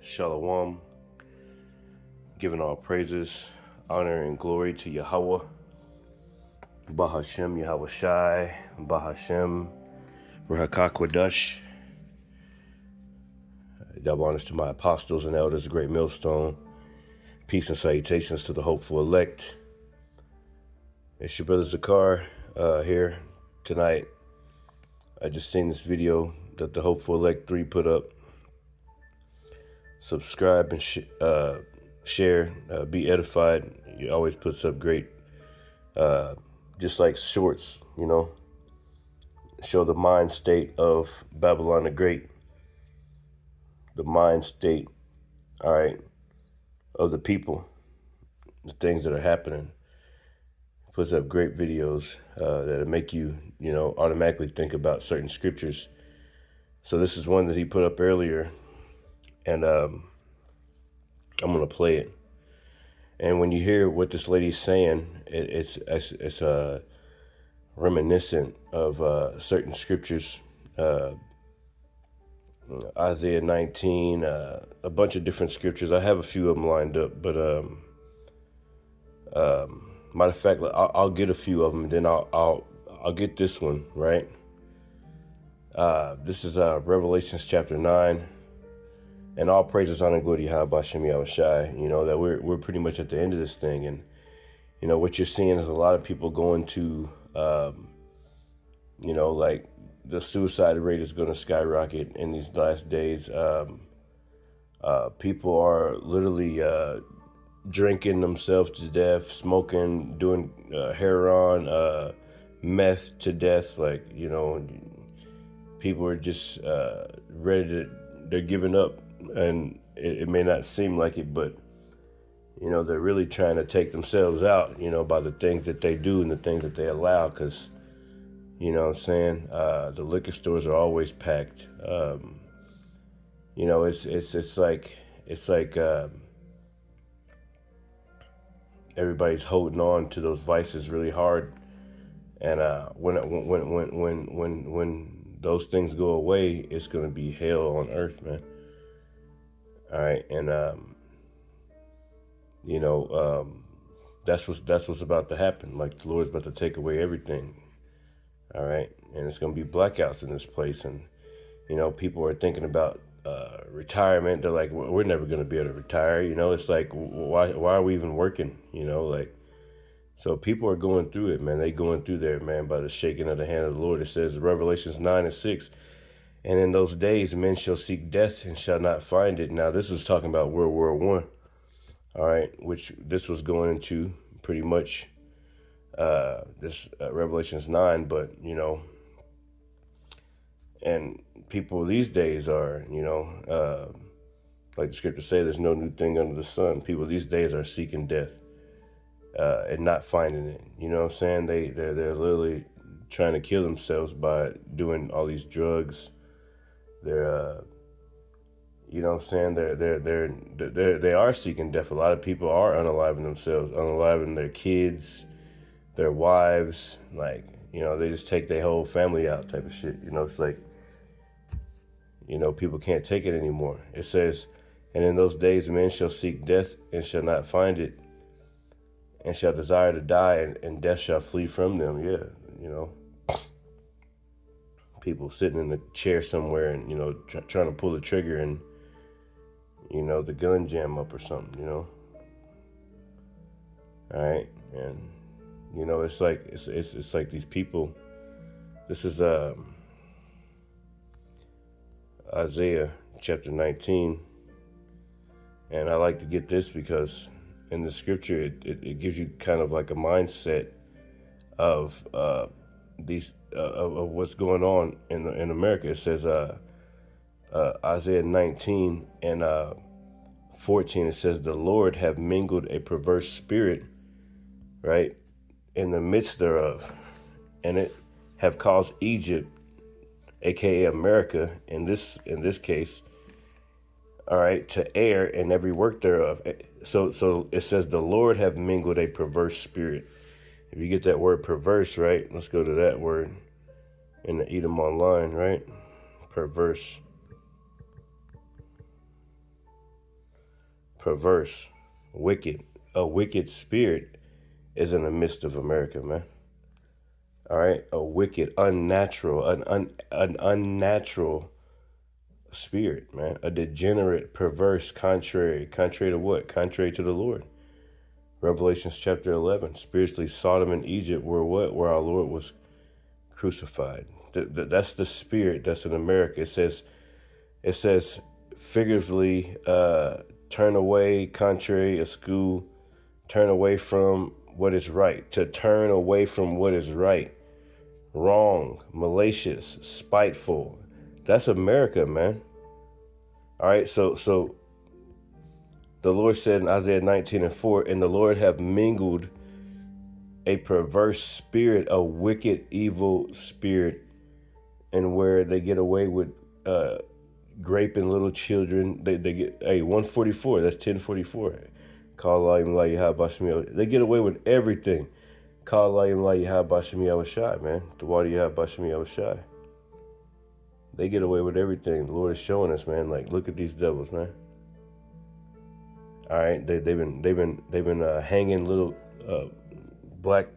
Shalom, giving all praises, honor, and glory to Yahweh, Bahashem, Yahweh Shai, Bahashem, Rahakakwadash. Double honors to my apostles and elders, the great millstone. Peace and salutations to the hopeful elect. It's your brother Zakar here tonight. I just seen this video that the Hopeful Elect 3 put up. Subscribe and share, be edified. He always puts up great, just like shorts, show the mind state of Babylon the Great. The mind state, all right, of the people, the things that are happening. Puts up great videos that'll make you, automatically think about certain scriptures. So this is one that he put up earlier, and I'm gonna play it. And when you hear what this lady's saying, it's reminiscent of certain scriptures. Isaiah 19, a bunch of different scriptures. I have a few of them lined up, but matter of fact, I'll get a few of them, and then I'll get this one, right? This is Revelations chapter 9, and all praises, honor, and glory to Yahweh Bashem Yahweh Shai. That we're pretty much at the end of this thing, and what you're seeing is a lot of people going to, like the suicide rate is going to skyrocket in these last days. People are literally drinking themselves to death, smoking, doing heroin, meth to death. People are just they're giving up, and it may not seem like it, but they're really trying to take themselves out, by the things that they do and the things that they allow, because the liquor stores are always packed. It's like everybody's holding on to those vices really hard, and when those things go away, it's gonna be hell on earth, man. All right, and that's what's about to happen. Like, the Lord's about to take away everything. All right, and it's gonna be blackouts in this place, and people are thinking about retirement. They're like, we're never gonna be able to retire. It's like, why are we even working? So people are going through it, man. They going through there, man, by the shaking of the hand of the Lord. It says, Revelations 9:6, and in those days men shall seek death and shall not find it. Now, this was talking about World War I, all right, which this was going into pretty much this Revelations 9, but, and people these days are, like the scriptures say, there's no new thing under the sun. People these days are seeking death and not finding it. You know what I'm saying? They're literally trying to kill themselves by doing all these drugs. They're you know what I'm saying? They are seeking death. A lot of people are unaliving themselves, unaliving their kids, their wives. They just take their whole family out, type of shit. It's like, people can't take it anymore. It says, and in those days men shall seek death and shall not find it, and shall desire to die, and death shall flee from them. Yeah, people sitting in a chair somewhere and, trying to pull the trigger, and, the gun jam up or something, All right. And, it's like these people. This is Isaiah chapter 19. And I like to get this because in the scripture, it gives you kind of like a mindset of these of what's going on in America. It says Isaiah 19 and 14. It says, the Lord have mingled a perverse spirit, right, in the midst thereof, and it have caused Egypt, aka America, in this case, all right, to err in every work thereof. So it says the Lord have mingled a perverse spirit. If you get that word perverse, right, let's go to that word in the Edom Online, right? Perverse. perverse, wicked, a wicked spirit is in the midst of America, man. All right, a wicked, unnatural, an unnatural spirit, man. A degenerate, perverse, contrary to what? Contrary to the Lord. Revelations chapter 11. Spiritually, Sodom and Egypt were what? Where our Lord was crucified. That's the spirit that's in America. It says figuratively, turn away, contrary, askew, turn away from what is right. To turn away from what is right. Wrong, malicious, spiteful. That's America, man. All right, so the Lord said in Isaiah 19:4, and the Lord have mingled a perverse spirit, a wicked, evil spirit, and where they get away with raping little children. They get 144. That's 1044. They get away with everything. Man. They get away with everything. The Lord is showing us, man. Like, look at these devils, man. All right, they've been hanging little black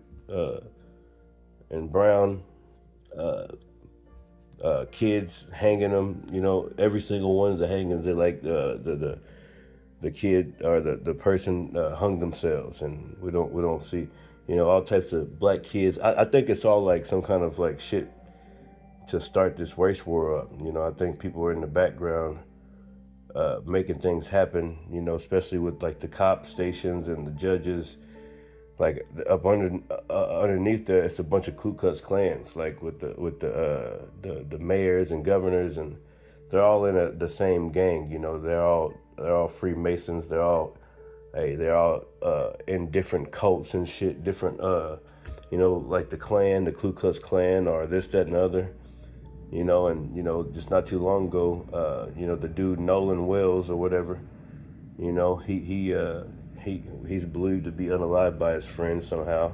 and brown kids, hanging them. You know, every single one of the hangings, they're like the kid or the person hung themselves, and we don't see, you know, all types of black kids. I think it's all like some kind of like shit to start this race war up. You know, I think people are in the background making things happen, you know, especially with like the cop stations and the judges. Like up underneath there, it's a bunch of Ku Klux Klans, like with the mayors and governors, and they're all in the same gang. You know, they're all Freemasons. They're all in different cults and shit. Different, you know, like the Klan, the Ku Klux Klan, or this, that, and the other. You know, and you know, just not too long ago, you know, the dude Nolan Wells or whatever, you know, he's believed to be unalived by his friends somehow.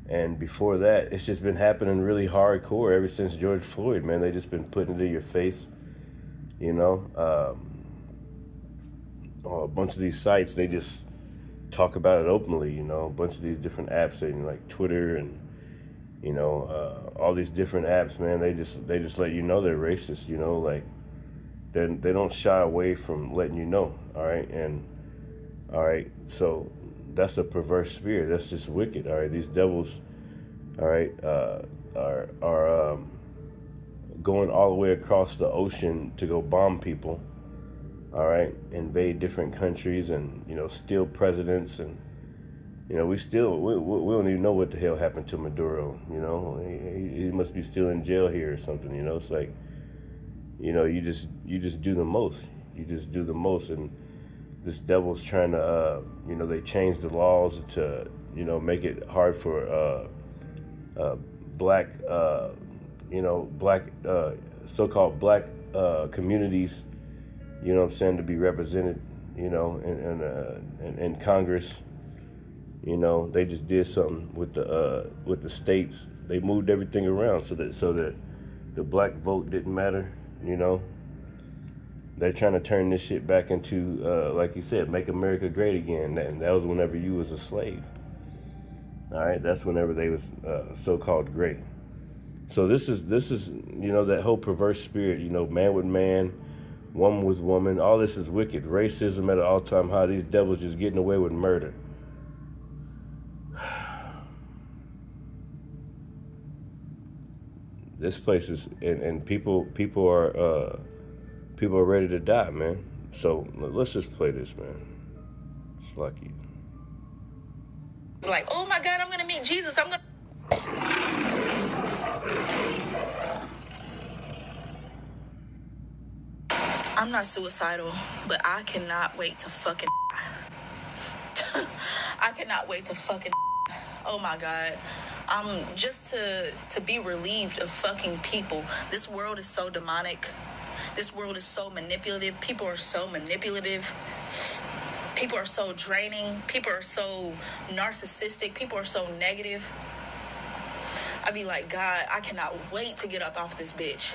And before that, it's just been happening really hardcore ever since George Floyd, man. They just been putting it in your face, you know. A bunch of these sites, they just talk about it openly, you know. A bunch of these different apps, like Twitter and, you know, all these different apps, man. They just let you know they're racist, you know. Like they don't shy away from letting you know. All right, and all right, so that's a perverse spirit. That's just wicked. All right, these devils, all right, are going all the way across the ocean to go bomb people. All right, invade different countries and, you know, steal presidents. And you know, we don't even know what the hell happened to Maduro. You know, he must be still in jail here or something. You know, it's like, you know, you just do the most. You just do the most, and this devil's trying to, you know, they changed the laws to, you know, make it hard for black, you know, black, so-called black communities, you know what I'm saying, to be represented, you know, in Congress. You know, they just did something with the states. They moved everything around so that the black vote didn't matter. You know, they're trying to turn this shit back into, like you said, make America great again. That was whenever you was a slave. All right, that's whenever they was so-called great. So this is you know, that whole perverse spirit. You know, man with man, woman with woman. All this is wicked. Racism at an all-time high. These devils just getting away with murder. This place is, and people are ready to die, man. So let's just play this, man. It's lucky. It's like, oh my God, I'm gonna meet Jesus. I'm not suicidal, but I cannot wait to fucking. I cannot wait to fucking. Oh my God. Just to be relieved of fucking people. This world is so demonic. This world is so manipulative. People are so manipulative. People are so draining. People are so narcissistic. People are so negative. I be like, God, I cannot wait to get up off this bitch.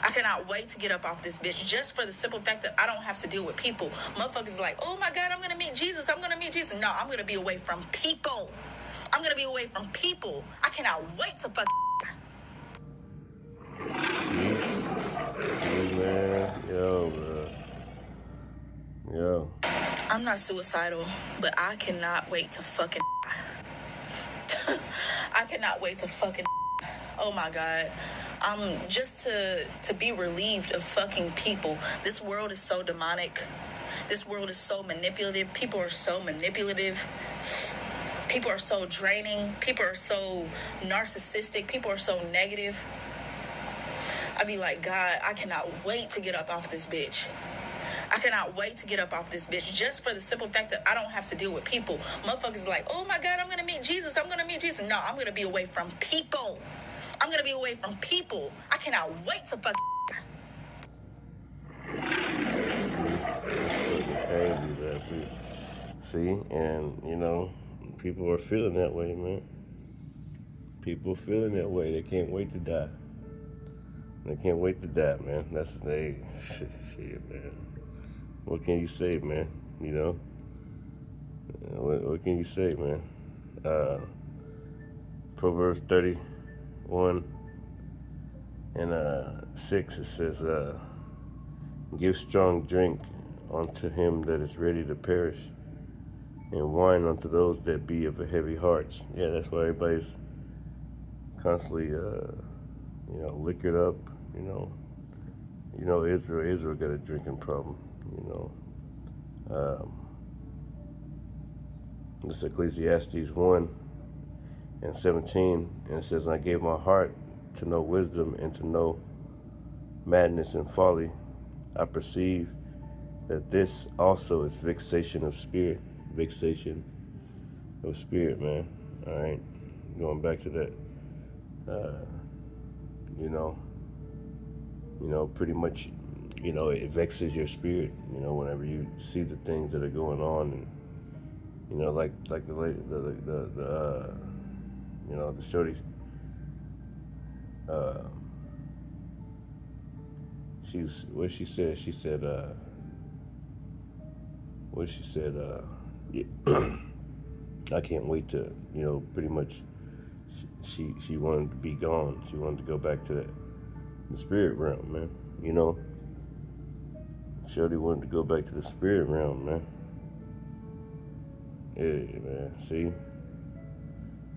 I cannot wait to get up off this bitch just for the simple fact that I don't have to deal with people. Motherfuckers like, oh my God, I'm gonna meet Jesus. I'm gonna meet Jesus. No, I'm gonna be away from people. I'm gonna be away from people. I cannot wait to fuck. Man, yo, bro. Yo. I'm not suicidal, but I cannot wait to fucking. I cannot wait to fucking. Oh my God. Just to be relieved of fucking people. This world is so demonic. This world is so manipulative. People are so manipulative. People are so draining. People are so narcissistic. People are so negative. I be like, God, I cannot wait to get up off this bitch. I cannot wait to get up off this bitch just for the simple fact that I don't have to deal with people. Motherfuckers like, oh my God, I'm gonna meet Jesus. I'm gonna meet Jesus. No, I'm gonna be away from people. I'm gonna be away from people. I cannot wait to fuck. See, and you know, people are feeling that way, man. People feeling that way. They can't wait to die. They can't wait to die, man. That's shit, man. What can you say, man? You know, what can you say, man? Proverbs 31 and 6, it says, give strong drink unto him that is ready to perish, and wine unto those that be of a heavy hearts. Yeah, that's why everybody's constantly, liquored up. Israel got a drinking problem. This Ecclesiastes 1 and 17, and it says, I gave my heart to know wisdom and to know madness and folly. I perceive that this also is vexation of spirit. Vexation of spirit, man. All right, going back to that. Pretty much, it vexes your spirit. Whenever you see the things that are going on, and like the lady, the shorty. What she said. She said, I can't wait to, pretty much. She wanted to be gone. She wanted to go back to the spirit realm, man. Shorty wanted to go back to the spirit realm, man. Yeah, man. See?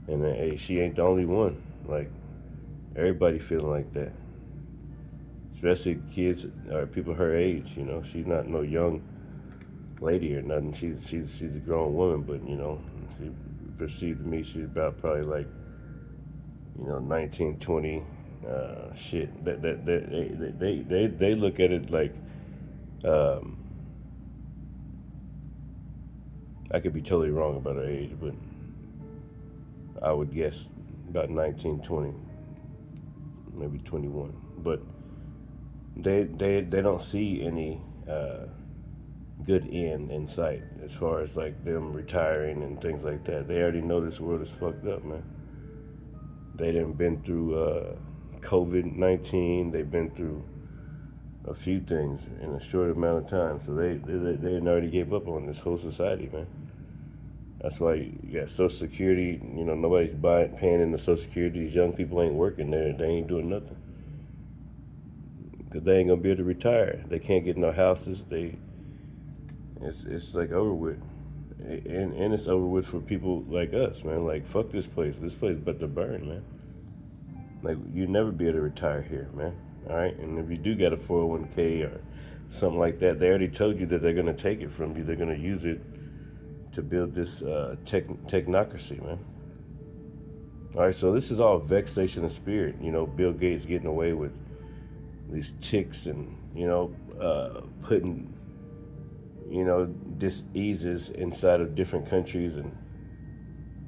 And then, hey, she ain't the only one. Like, everybody feeling like that. Especially kids or people her age, She's not no young lady or nothing. She's a grown woman, but, she perceived me, she's about probably like, 19, 20, shit. They look at it like, I could be totally wrong about her age, but I would guess about 19, 20, maybe 21. But they don't see any good end in sight as far as like them retiring and things like that. They already know this world is fucked up, man. They done been through COVID-19. They've been through a few things in a short amount of time. So they already gave up on this whole society, man. That's why you got Social Security. Nobody's paying into Social Security. These young people ain't working there. They ain't doing nothing. Because they ain't going to be able to retire. They can't get no houses. It's like over with. And it's over with for people like us, man. Like, fuck this place. This place is about to burn, man. Like, you'll never be able to retire here, man. All right? And if you do get a 401k or something like that, they already told you that they're going to take it from you. They're going to use it to build this technocracy, man. All right, so this is all vexation of spirit. Bill Gates getting away with these ticks and, putting, diseases inside of different countries and,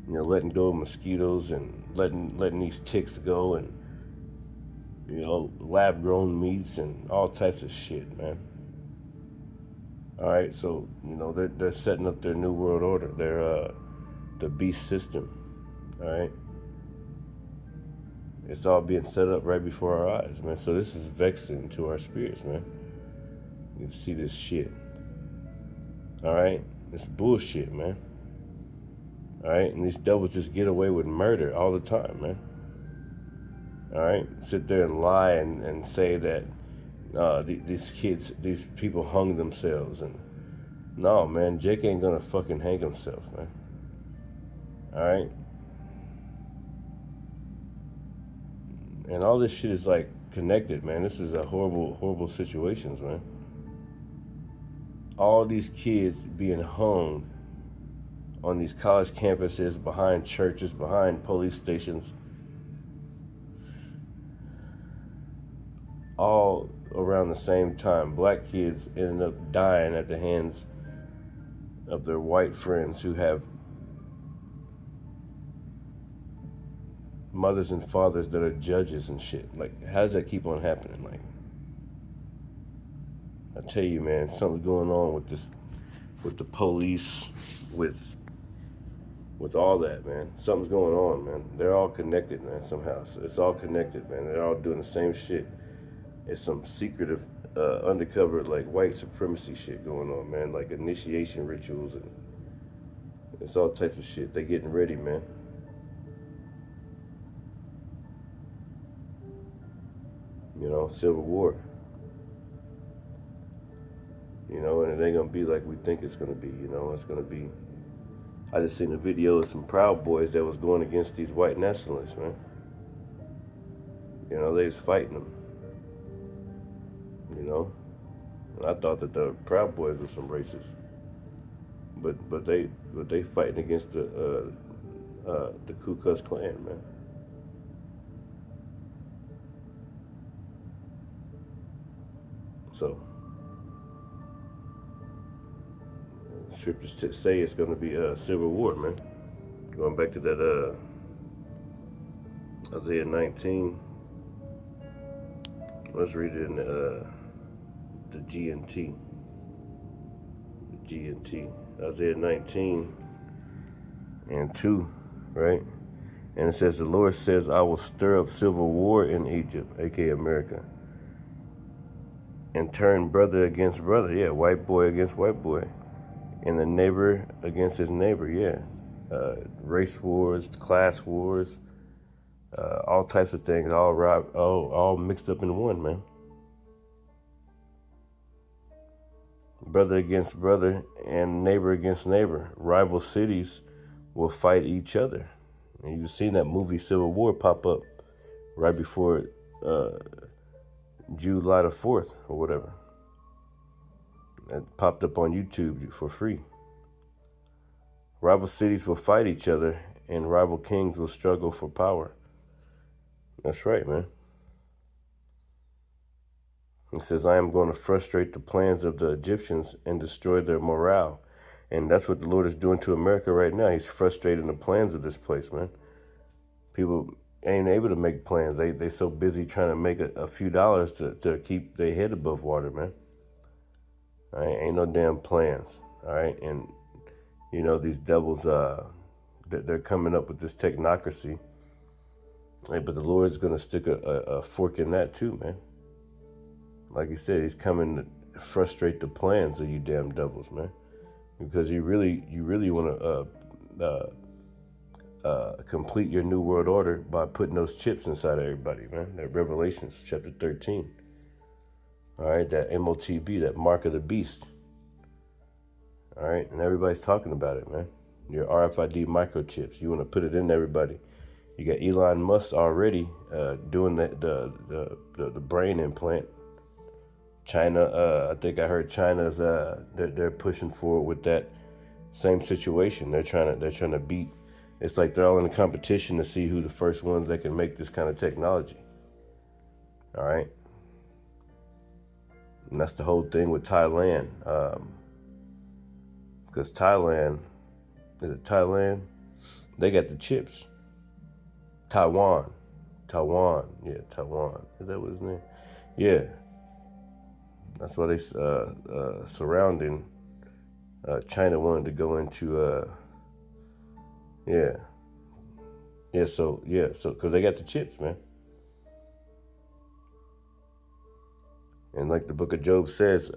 letting go of mosquitoes and letting these ticks go and, lab-grown meats and all types of shit, man. All right, so, they're setting up their new world order. They're the beast system, all right? It's all being set up right before our eyes, man. So this is vexing to our spirits, man. You can see this shit. All right? It's bullshit, man. All right? And these devils just get away with murder all the time, man. All right? Sit there and lie and say that these people hung themselves. And no, man, Jake ain't gonna fucking hang himself, man. All right? And all this shit is like connected, man. This is a horrible, horrible situations, man. All these kids being hung on these college campuses, behind churches, behind police stations, all around the same time. Black kids ended up dying at the hands of their white friends who have mothers and fathers that are judges and shit. Like, how does that keep on happening? Like, I tell you, man, something's going on with this, with the police, with all that, man. Something's going on, man. They're all connected, man, somehow. It's all connected, man. They're all doing the same shit. It's some secretive, undercover, like, white supremacy shit going on, man. Like, initiation rituals, and it's all types of shit. They getting ready, man. You know, Civil War. You know, and it ain't gonna be like we think it's gonna be, you know. It's gonna be... I just seen a video of some Proud Boys that was going against these white nationalists, man. You know, they was fighting them. You know? And I thought that the Proud Boys were some racists. But they fighting against the Ku Klux Klan, man. So scriptures say it's going to be a civil war, man. Going back to that Isaiah 19. Let's read it in the GNT. The GNT. Isaiah 19 and 2, right? And it says, the Lord says, I will stir up civil war in Egypt, aka America, and turn brother against brother. Yeah, white boy against white boy. And the neighbor against his neighbor, yeah. Race wars, class wars, all types of things, all mixed up in one, man. Brother against brother and neighbor against neighbor. Rival cities will fight each other. And you've seen that movie Civil War pop up right before July the 4th or whatever. It popped up on YouTube for free. Rival cities will fight each other, and rival kings will struggle for power. That's right, man. It says, I am going to frustrate the plans of the Egyptians and destroy their morale. And that's what the Lord is doing to America right now. He's frustrating the plans of this place, man. People ain't able to make plans. They so busy trying to make a few dollars to keep their head above water, man. All right, ain't no damn plans. All right, and you know these devils, they're coming up with this technocracy. Right, but the Lord's gonna stick a fork in that too, man. Like he said, he's coming to frustrate the plans of you damn devils, man. Because you really want to complete your new world order by putting those chips inside of everybody, man. That Revelations chapter 13. All right, that MOTB, that mark of the beast. All right, and everybody's talking about it, man. Your RFID microchips. You want to put it in everybody. You got Elon Musk already doing the brain implant. China, I think I heard China's they're pushing forward with that same situation. They're trying to beat. It's like they're all in a competition to see who the first ones that can make this kind of technology. All right. And that's the whole thing with Thailand. Because Thailand, is it Thailand? They got the chips. Taiwan. Yeah, Taiwan. Is that what his name? Yeah. That's why they surrounding China wanted to go into so because they got the chips, man. And like the book of Job says,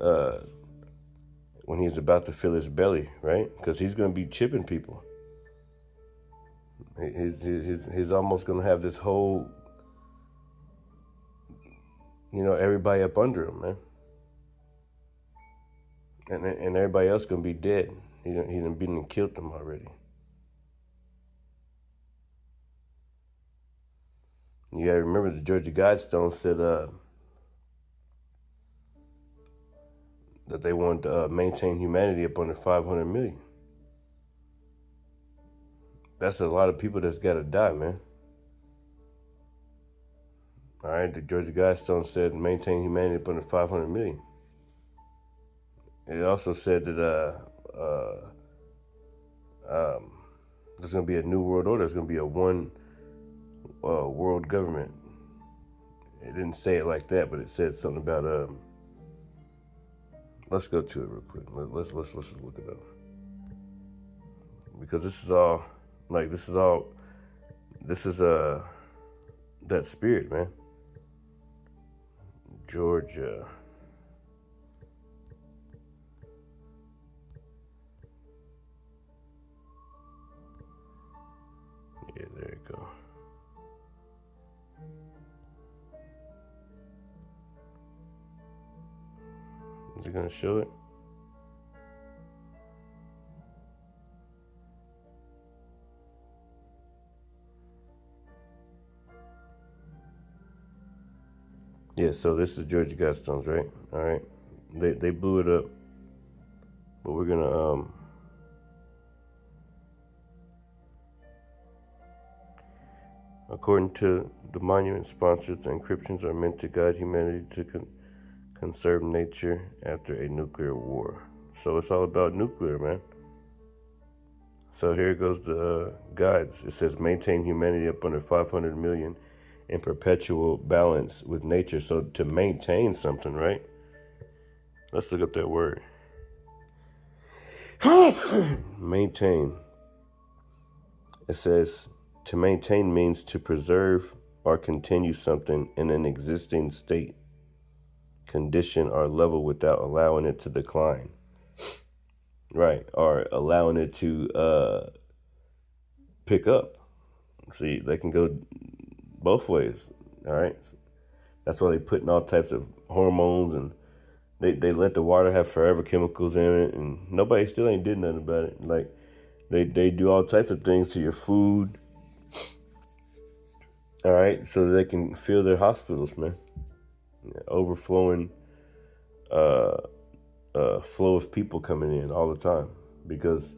when he's about to fill his belly, right? Because he's going to be chipping people. He's almost going to have this whole, everybody up under him, man. And everybody else going to be dead. He done been and killed them already. You gotta remember the Georgia Guidestones said that they wanted to maintain humanity up under 500 million. That's a lot of people that's gotta die, man. All right, the Georgia Guidestones said maintain humanity up under 500 million. It also said that there's gonna be a new world order. There's gonna be a one world government. It didn't say it like that, but it said something about let's go to it real quick. Let's look it up, because this is that spirit, man. Georgia. Yeah, there you go. Is it gonna show it? Yeah, so this is Georgia Guidestones, right? All right, they blew it up, but we're gonna according to the monument sponsors, the encryptions are meant to guide humanity to conserve nature after a nuclear war. So it's all about nuclear, man. So here goes the guides. It says maintain humanity up under 500 million in perpetual balance with nature. So to maintain something, right? Let's look up that word. Maintain. It says to maintain means to preserve or continue something in an existing state, condition, or level without allowing it to decline. Right, or allowing it to pick up. See, they can go both ways, all right? That's why they put in all types of hormones, and they let the water have forever chemicals in it, and nobody still ain't did nothing about it. Like, they do all types of things to your food, all right, so that they can fill their hospitals, man. Overflowing flow of people coming in all the time because,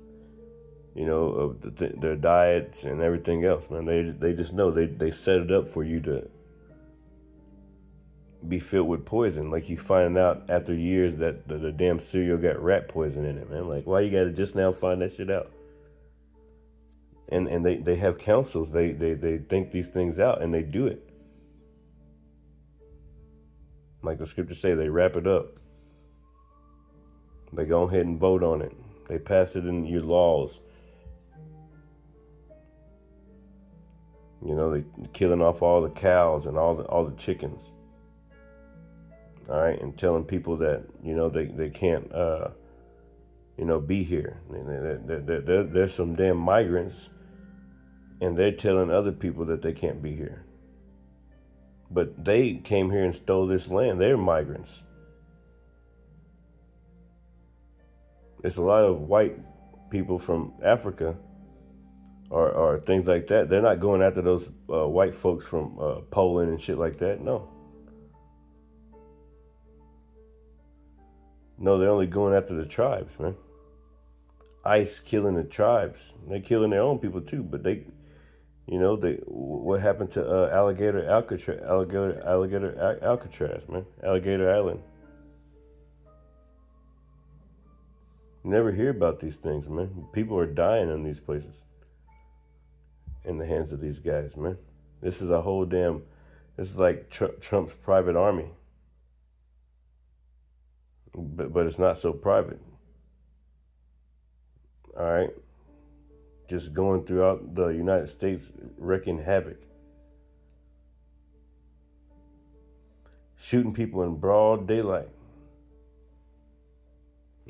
of their diets and everything else, man. They just know they set it up for you to be filled with poison. Like, you find out after years that the damn cereal got rat poison in it, man. Like, why you gotta just now find that shit out? And they have councils. They think these things out and they do it. Like the scriptures say, they wrap it up. They go ahead and vote on it. They pass it in your laws. They killing off all the cows and all the chickens. All right, and telling people that they can't be here. There's some damn migrants, and they're telling other people that they can't be here. But they came here and stole this land. They're migrants. It's a lot of white people from Africa or things like that. They're not going after those white folks from Poland and shit like that. No, they're only going after the tribes, man. ICE killing the tribes. They're killing their own people too. But what happened to Alligator Alcatraz, man? Alligator Island. You never hear about these things, man. People are dying in these places in the hands of these guys, man. This is like Trump's private army. But it's not so private. All right? Just going throughout the United States, wreaking havoc. shooting people in broad daylight.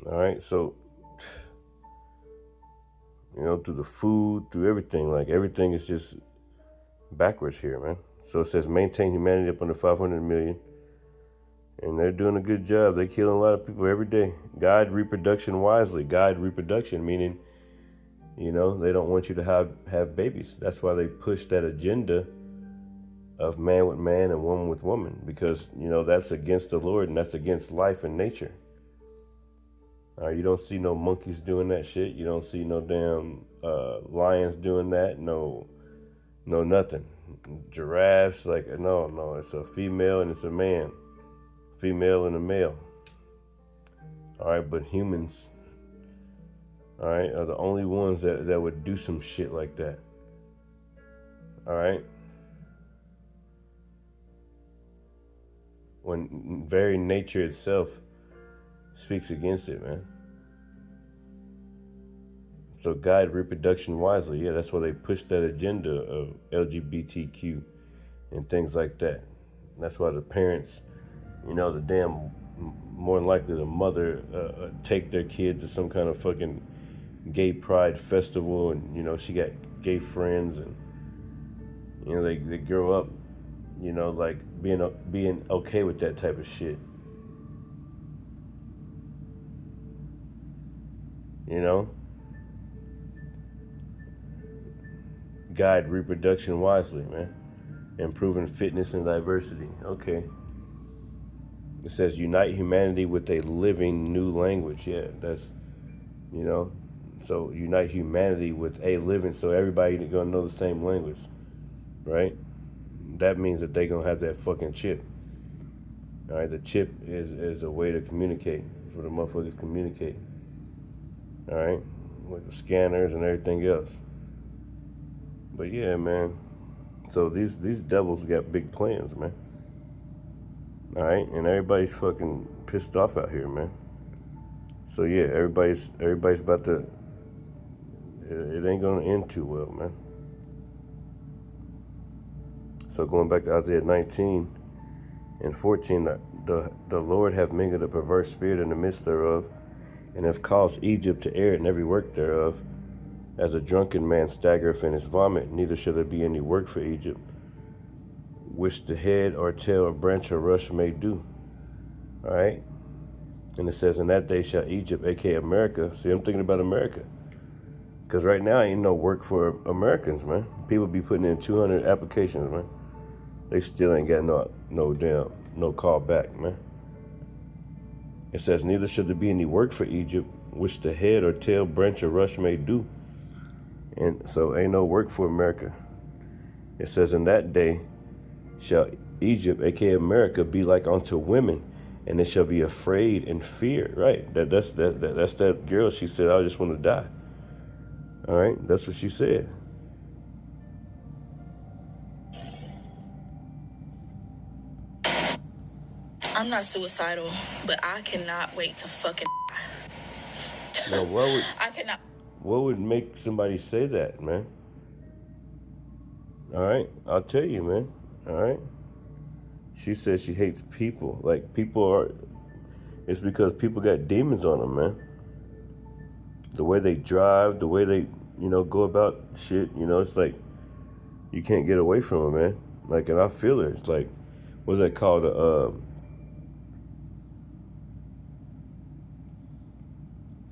All right, so, through the food, through everything, like everything is just backwards here, man. So it says maintain humanity up under 500 million. And they're doing a good job. They're killing a lot of people every day. Guide reproduction wisely. Guide reproduction, meaning, they don't want you to have babies. That's why they push that agenda of man with man and woman with woman. Because, that's against the Lord and that's against life and nature. You don't see no monkeys doing that shit. You don't see no damn lions doing that. No nothing. Giraffes, no. It's a female and it's a man. Female and a male. All right, but humans, all right, are the only ones that would do some shit like that. All right. When very nature itself speaks against it, man. So guide reproduction wisely. Yeah, that's why they push that agenda of LGBTQ and things like that. That's why the parents, the damn, more than likely the mother take their kid to some kind of fucking gay pride festival, and she got gay friends, and they grow up, like being okay with that type of shit. Guide reproduction wisely, man. Improving fitness and diversity. Okay. It says unite humanity with a living new language. Yeah, that's, so unite humanity with a living, so everybody gonna know the same language, right? That means that they gonna have that fucking chip. All right, the chip is a way to communicate, for the motherfuckers communicate. All right, with the scanners and everything else. But yeah, man. So these devils got big plans, man. All right, and everybody's fucking pissed off out here, man. So yeah, everybody's about to. It ain't gonna end too well, man. So going back to Isaiah 19 and 14, the Lord hath mingled a perverse spirit in the midst thereof, and hath caused Egypt to err in every work thereof, as a drunken man staggereth in his vomit. Neither shall there be any work for Egypt, which the head or tail or branch or rush may do. All right. And it says, in that day shall Egypt, aka America. See, I'm thinking about America. Because right now ain't no work for Americans, man. People be putting in 200 applications, man. They still ain't got no call back, man. It says, neither shall there be any work for Egypt, which the head or tail, branch or rush may do. And so ain't no work for America. It says, in that day shall Egypt, aka America, be like unto women, and it shall be afraid and fear. Right. That's that girl. She said, I just want to die. All right. That's what she said. I'm not suicidal, but I cannot wait to fucking. No, I cannot. What would make somebody say that, man? All right. I'll tell you, man. All right. She says she hates people. Like, it's because people got demons on them, man. The way they drive, the way they, go about shit, it's like, you can't get away from them, man. Like, and I feel it. It's like, what's that called?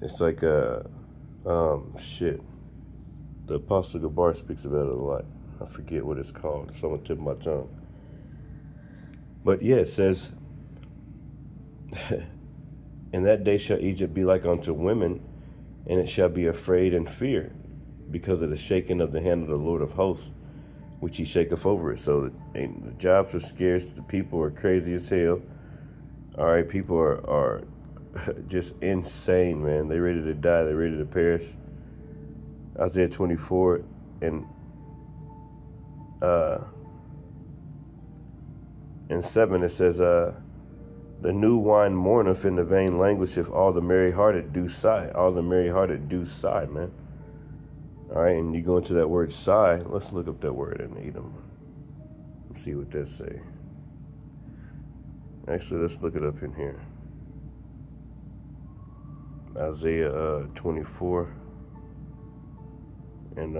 It's like, shit. The Apostle Gabar speaks about it a lot. I forget what it's called. It's on the tip of my tongue. But yeah, it says, in that day shall Egypt be like unto women, and it shall be afraid and fear, because of the shaking of the hand of the Lord of hosts, which he shaketh over it. So the jobs are scarce, the people are crazy as hell. All right, people are just insane, man. They ready to die, they ready to perish. Isaiah 24 and 7, it says, the new wine mourneth, and the vain languisheth, all the merry-hearted do sigh. All the merry-hearted do sigh, man. All right, and you go into that word sigh. Let's look up that word in Edom. Let's see what that say. Actually, let's look it up in here. Isaiah 24 and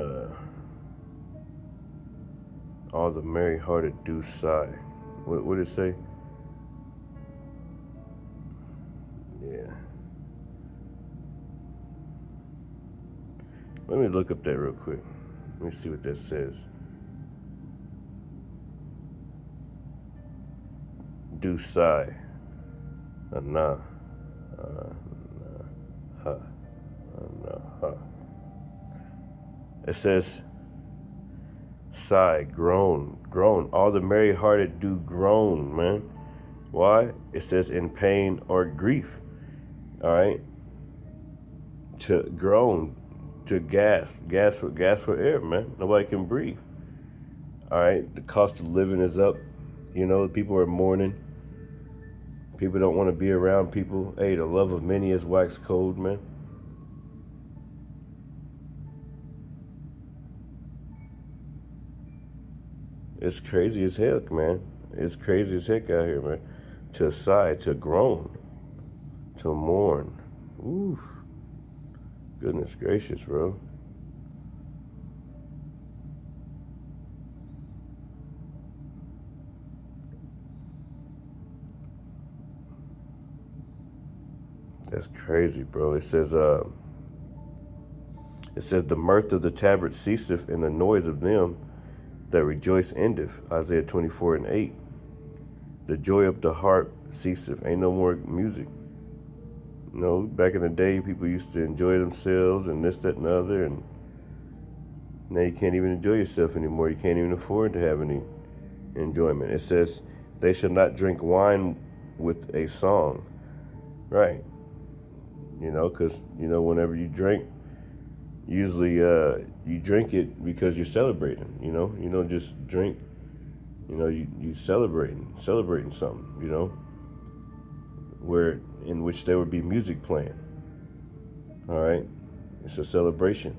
all the merry-hearted do sigh. What did it say? Yeah. Let me look up that real quick. Let me see what that says. Do sigh. Nah. It says, sigh, groan. All the merry-hearted do groan, man. Why? It says in pain or grief. All right. To groan, to gasp for air, man. Nobody can breathe. All right. The cost of living is up. People are mourning. People don't want to be around people. Hey, the love of many is waxed cold, man. It's crazy as heck, man. It's crazy as heck out here, man. To sigh, to groan, to mourn. Oof. Goodness gracious, bro. That's crazy, bro. It says the mirth of the tabret ceaseth, and the noise of them that rejoice endeth. Isaiah 24 and 8. The joy of the harp ceaseth. Ain't no more music. Back in the day, people used to enjoy themselves and this, that, and the other, and now you can't even enjoy yourself anymore. You can't even afford to have any enjoyment. It says, they shall not drink wine with a song. Right. Because, whenever you drink, usually you drink it because you're celebrating, you don't just drink, you celebrating something, where in which there would be music playing. All right. It's a celebration.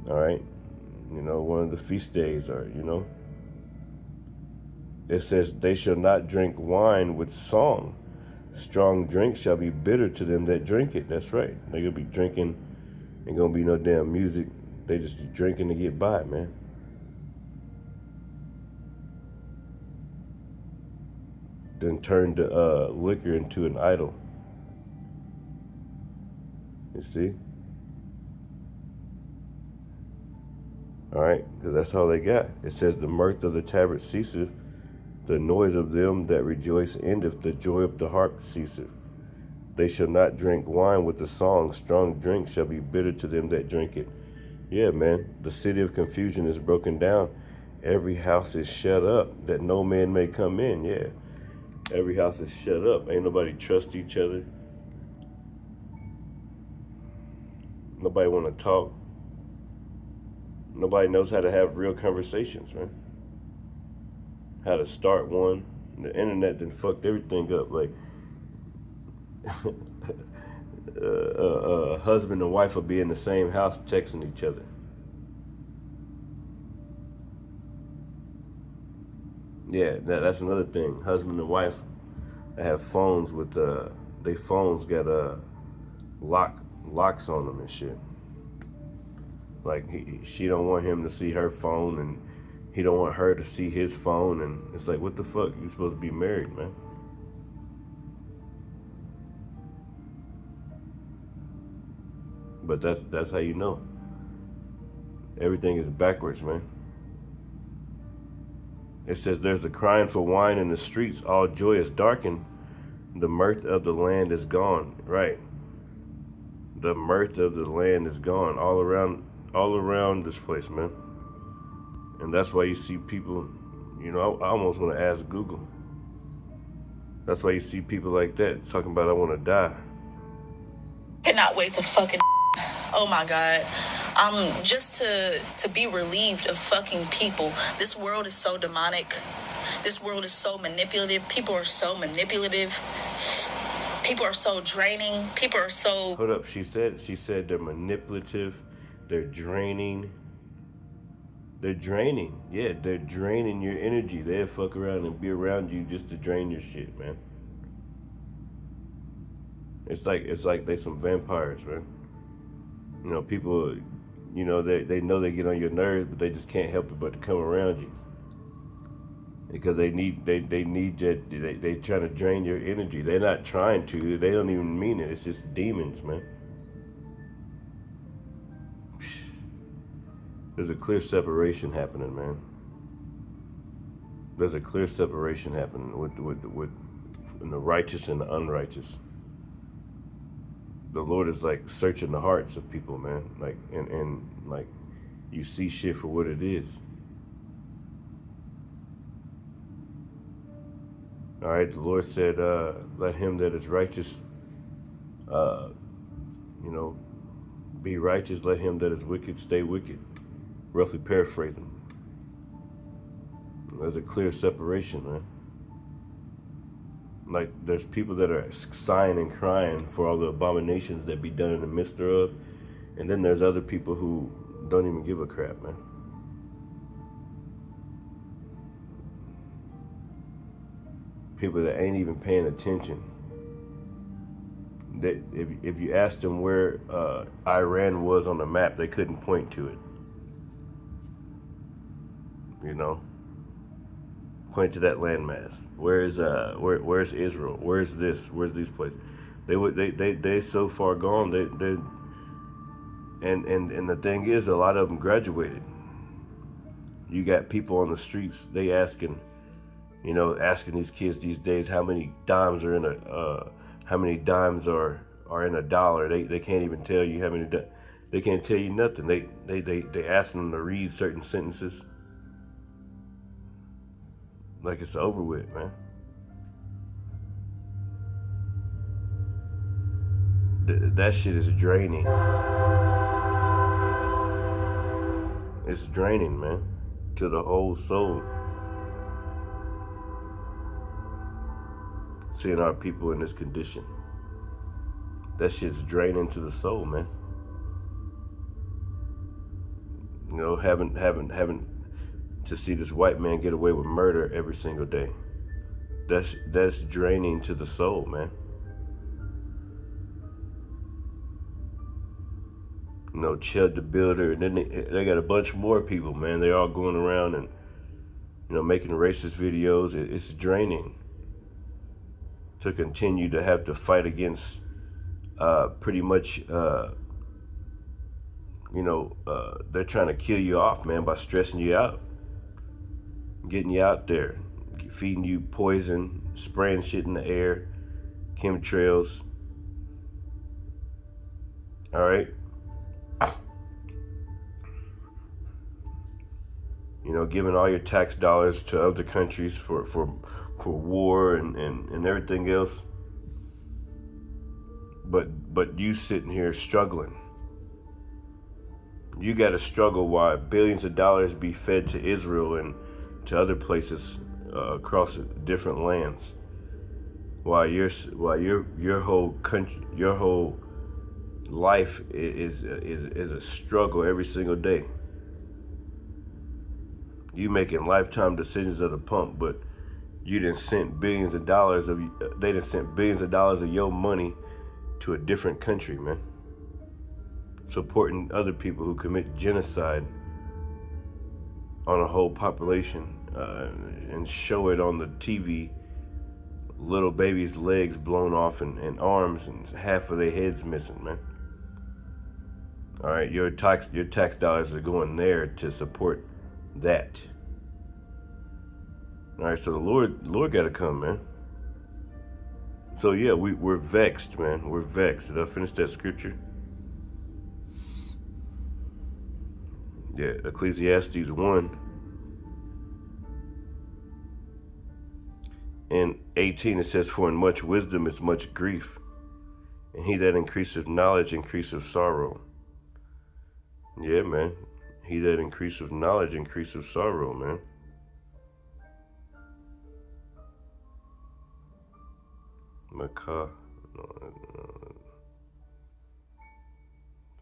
All right. One of the feast days are, it says they shall not drink wine with song. Strong drink shall be bitter to them that drink it. That's right. They're going to be drinking. Ain't going to be no damn music. They just drinking to get by, man. Then turn the liquor into an idol. You see? All right, because that's all they got. It says the mirth of the tabret ceaseth, the noise of them that rejoice endeth, the joy of the harp ceaseth. They shall not drink wine with the song. Strong drink shall be bitter to them that drink it. Yeah, man, the city of confusion is broken down. Every house is shut up, that no man may come in. Yeah, every house is shut up. Ain't nobody trust each other. Nobody want to talk. Nobody knows how to have real conversations, man. How to start one. The internet done fucked everything up. Like, husband and wife will be in the same house texting each other. Yeah, that's another thing. Husband and wife have phones with they phones got locks on them and shit. Like she don't want him to see her phone, and he don't want her to see his phone, and it's like, what the fuck? You supposed to be married, man. But that's how you know. Everything is backwards, man. It says there's a crying for wine in the streets, all joy is darkened, the mirth of the land is gone. Right. The mirth of the land is gone all around this place, man. And that's why you see people, I almost want to ask Google. That's why you see people like that talking about, I want to die. Cannot wait to fucking. Oh my God. Just to be relieved of fucking people. This world is so demonic. This world is so manipulative. People are so manipulative. People are so draining. People are so... Hold up. She said they're manipulative. They're draining. They're draining. Yeah, they're draining your energy. They'll fuck around and be around you just to drain your shit, man. It's like they some vampires, man. You know, people, you know, they know they get on your nerves, but they just can't help it but to come around you because they need that. They trying to drain your energy. They're not trying to. They don't even mean it. It's just demons, man. There's a clear separation happening, man. There's a clear separation happening with the righteous and the unrighteous. The Lord is like searching the hearts of people, man. Like and like you see shit for what it is. All right, the Lord said, "Let him that is righteous, you know, be righteous. Let him that is wicked stay wicked." Roughly paraphrasing. There's a clear separation, man. Like there's people that are sighing and crying for all the abominations that be done in the midst thereof, and then there's other people who don't even give a crap, man. People that ain't even paying attention. That if you asked them where Iran was on the map, they couldn't point to it. You know, point to that landmass. Where's Israel? Where's this? Where's these places? They so far gone. They and the thing is, a lot of them graduated. You got people on the streets. They asking these kids these days how many dimes are in a dollar. They can't even tell you how many. They can't tell you nothing. They asking them to read certain sentences. Like it's over with, man. That shit is draining. It's draining, man, to the whole soul. Seeing our people in this condition. That shit's draining to the soul, man. You know, having to see this white man get away with murder every single day. That's draining to the soul, man. You know, Chud the Builder, and then they got a bunch more people, man. They're all going around and, you know, making racist videos. It's draining to continue to have to fight against pretty much, they're trying to kill you off, man, by stressing you out. Getting you out there, feeding you poison, spraying shit in the air, chemtrails. All right. You know, giving all your tax dollars to other countries for war and everything else. But you sitting here struggling. You got to struggle while billions of dollars be fed to Israel and to other places across different lands, while your whole country, your whole life is a struggle every single day. You making lifetime decisions at the pump, but you done sent billions of dollars of your money to a different country, man. Supporting other people who commit genocide on a whole population and show it on the TV. Little babies' legs blown off and arms and half of their heads missing, man. All right, your tax dollars are going there to support that. All right, so the Lord got to come, man. So yeah, we're vexed, man. We're vexed. Did I finish that scripture? Yeah, Ecclesiastes 1 and 18, it says, "For in much wisdom is much grief, and he that increaseth knowledge increaseth sorrow." Yeah, man. He that increaseth knowledge increaseth sorrow, man. Macaw. No,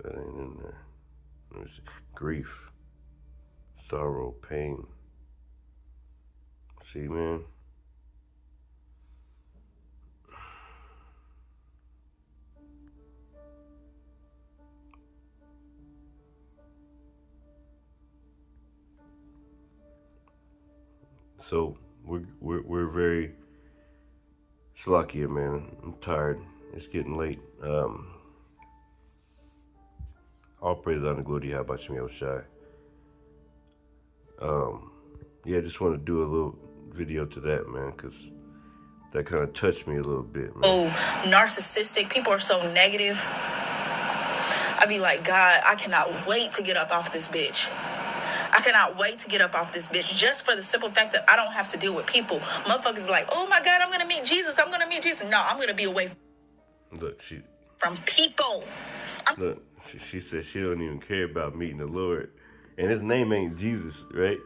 that ain't in there. Let me see. Grief. sorrow, pain. See, man. So we're very slackier, man. I'm tired. It's getting late. All praise on the glory. How about you, Shy? Yeah, just want to do a little video to that, man, because that kind of touched me a little bit, man. Oh, narcissistic. People are so negative. I be like, God, I cannot wait to get up off this bitch. I cannot wait to get up off this bitch just for the simple fact that I don't have to deal with people. Motherfuckers like, oh my God, I'm going to meet Jesus. I'm going to meet Jesus. No, I'm going to be away from people. Look, she said she don't even care about meeting the Lord. And his name ain't Jesus, right?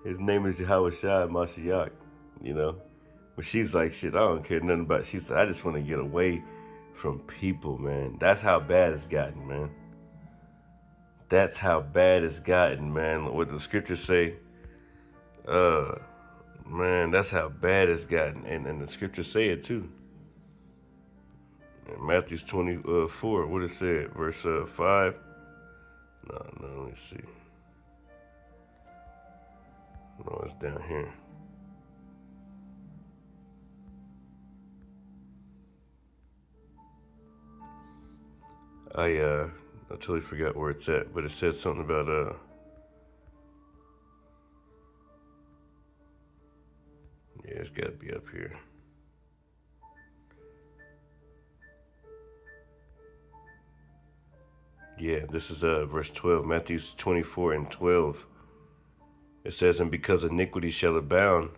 His name is Yahweh Shai Mashiach, you know? But she's like, shit, I don't care nothing about it. She said, I just want to get away from people, man. That's how bad it's gotten, man. That's how bad it's gotten, man. What the scriptures say, man, that's how bad it's gotten. And the scriptures say it too. In Matthew 24, what it said, verse 5. No, let me see. No, it's down here. I totally forgot where it's at, but it said something about yeah, it's got to be up here. Yeah, this is verse 12, Matthew 24 and 12. It says, and because iniquity shall abound,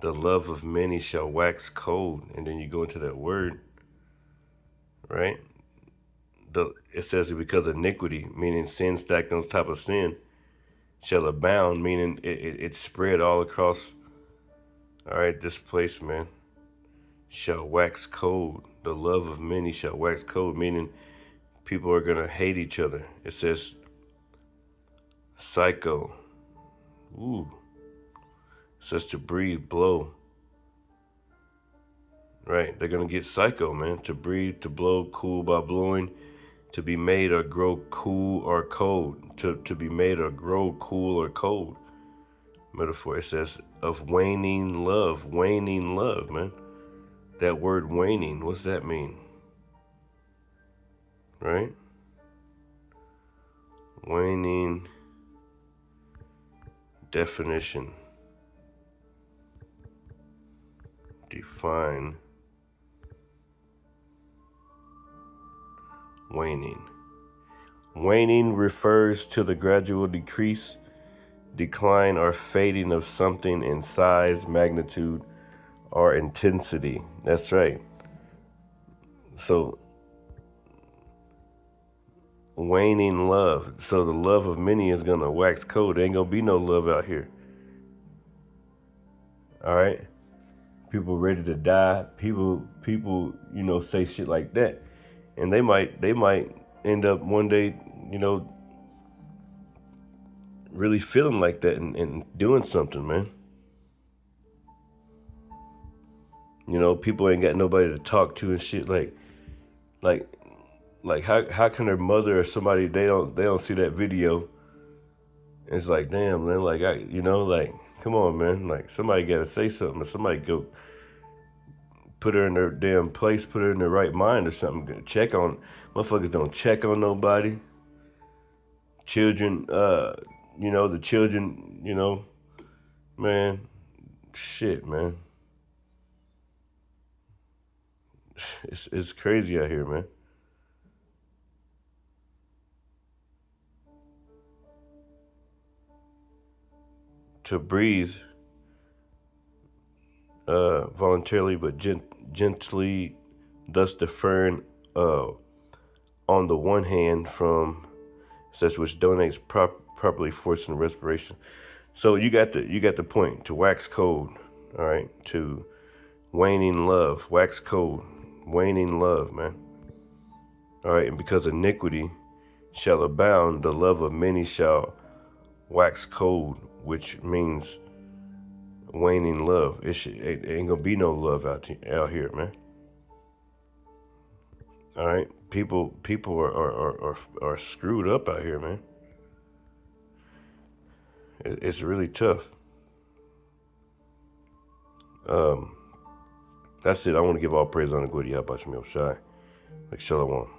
the love of many shall wax cold. And then you go into that word, right? It says because iniquity, meaning sin stacked on top of sin, shall abound, meaning it spread all across, all right, this place, man, shall wax cold. The love of many shall wax cold, meaning people are going to hate each other. It says psycho. Ooh. It says to breathe, blow. Right, they're going to get psycho, man. To breathe, to blow, cool by blowing. To be made or grow cool or cold. To be made or grow cool or cold. Metaphor, it says of waning love. Waning love, man. That word waning, what's that mean? Right? Waning definition. Define waning. Waning refers to the gradual decrease, decline, or fading of something in size, magnitude, or intensity. That's right. So, waning love. So the love of many is going to wax cold. There ain't going to be no love out here. All right? People ready to die. People, you know, say shit like that. And they might end up one day, you know, really feeling like that and doing something, man. You know, people ain't got nobody to talk to and shit. Like how can their mother or somebody, they don't see that video? It's like, damn, man, like come on, man, like somebody gotta say something, or somebody go put her in her damn place, put her in the right mind or something. Check on, motherfuckers don't check on nobody. Children, you know, the children, you know, man, shit, man. It's crazy out here, man. To breathe voluntarily but gently, thus deferring on the one hand from such which donates properly forcing respiration. So you got the point. To wax cold, all right. To waning love, wax cold, waning love, man. All right, and because iniquity shall abound, the love of many shall wax cold, which means waning love. It ain't gonna be no love out here, man. All right, people are screwed up out here, man. It's really tough. That's it. I want to give all praise on the glory. How about you, Shai? Like Shalom.